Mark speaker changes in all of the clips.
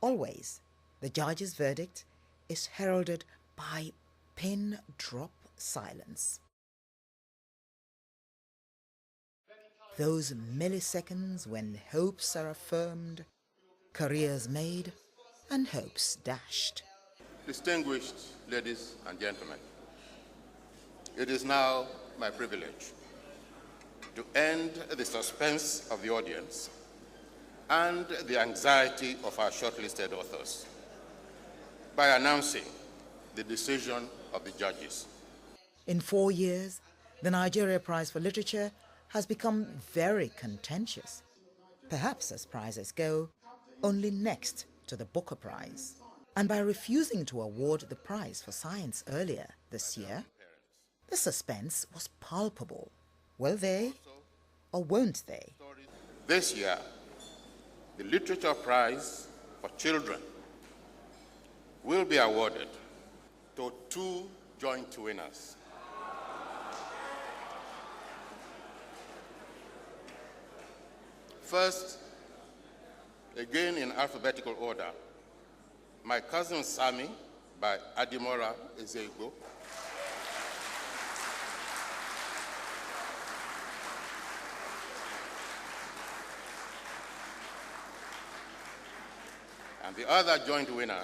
Speaker 1: Always, the judge's verdict is heralded by pin-drop silence. Those milliseconds when hopes are affirmed, careers made, and hopes dashed.
Speaker 2: Distinguished ladies and gentlemen, it is now my privilege to end the suspense of the audience and the anxiety of our shortlisted authors by announcing the decision of the judges.
Speaker 1: In 4 years, the Nigeria Prize for Literature has become very contentious, perhaps as prizes go, only next to the Booker Prize. And by refusing to award the prize for science earlier this year, the suspense was palpable. Will they or won't they?
Speaker 2: This year, the Literature Prize for Children will be awarded to 2 joint winners. First, again in alphabetical order, My Cousin Sammy by Adimora Ezegbo. And the other joint winner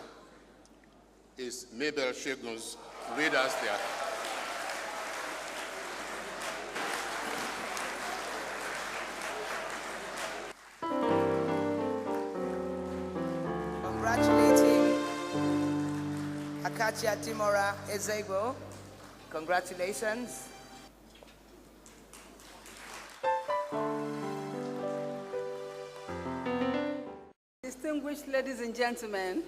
Speaker 2: is Mabel Shegun's Readers Theatre.
Speaker 3: Congratulating Akachi Adimora Ezegbo. Congratulations.
Speaker 4: Distinguished ladies and gentlemen,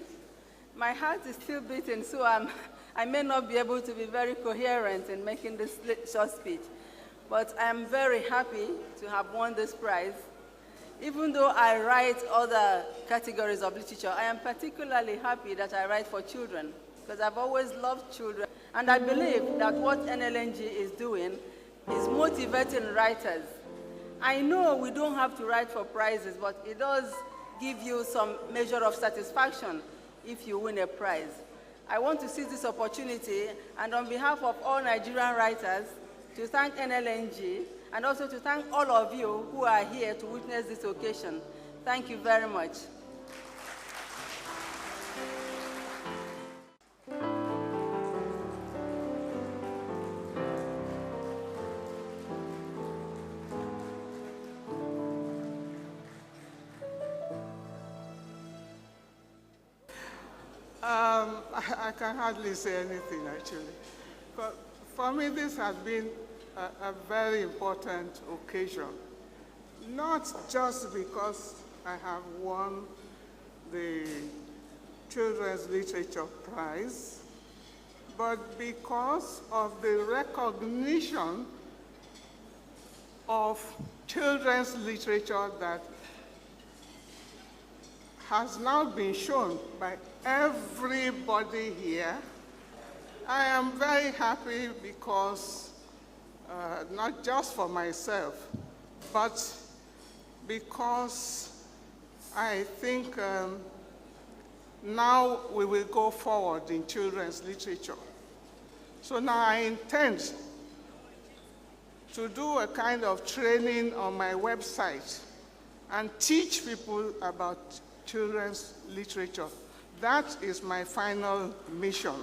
Speaker 4: my heart is still beating, so I may not be able to be very coherent in making this short speech, but I am very happy to have won this prize. Even though I write other categories of literature, I am particularly happy that I write for children, because I've always loved children, and I believe that what NLNG is doing is motivating writers. I know we don't have to write for prizes, but it does give you some measure of satisfaction if you win a prize. I want to seize this opportunity and on behalf of all Nigerian writers to thank NLNG and also to thank all of you who are here to witness this occasion. Thank you very much.
Speaker 5: I can hardly say anything, actually. But for me, this has been a very important occasion, not just because I have won the Children's Literature Prize, but because of the recognition of children's literature that has now been shown by everybody here. I am very happy because, not just for myself, but because I think now we will go forward in children's literature. So now I intend to do a kind of training on my website and teach people about children's literature. That is my final mission.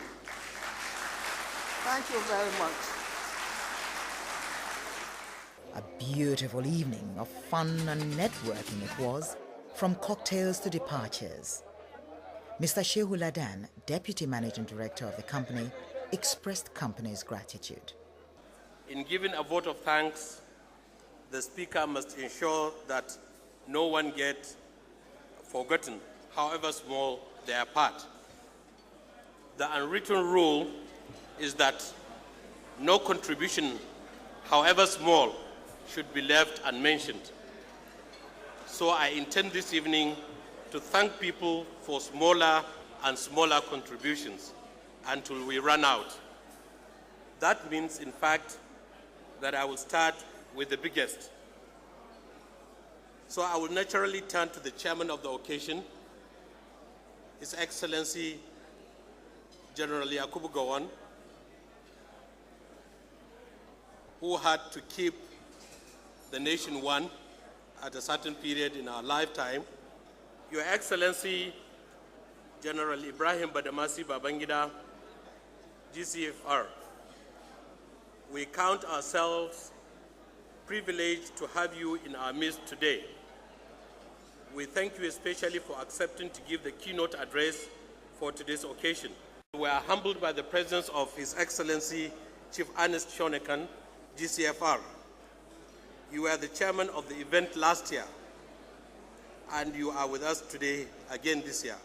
Speaker 5: Thank you very much.
Speaker 1: A beautiful evening of fun and networking it was, from cocktails to departures. Mr. Shehu Ladan, Deputy Managing Director of the company, expressed company's gratitude.
Speaker 6: In giving a vote of thanks, the Speaker must ensure that no one gets forgotten, however small their part. The unwritten rule is that no contribution, however small, should be left unmentioned. So I intend this evening to thank people for smaller and smaller contributions until we run out. That means, in fact, that I will start with the biggest. So I will naturally turn to the chairman of the occasion His Excellency General Yakubu Gowon, who had to keep the nation one at a certain period in our lifetime, Your Excellency General Ibrahim Badamasi Babangida, GCFR, we count ourselves privileged to have you in our midst today. We thank you especially for accepting to give the keynote address for today's occasion. We are humbled by the presence of His Excellency Chief Ernest Shonekan, GCFR. You were the chairman of the event last year, and you are with us today again this year.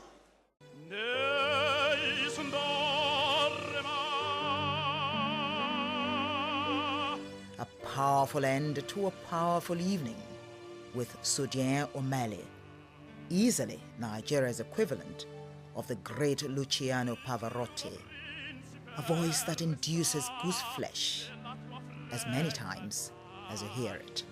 Speaker 1: A powerful end to a powerful evening with Sudien O'Malley, easily Nigeria's equivalent of the great Luciano Pavarotti, a voice that induces goose flesh as many times as you hear it.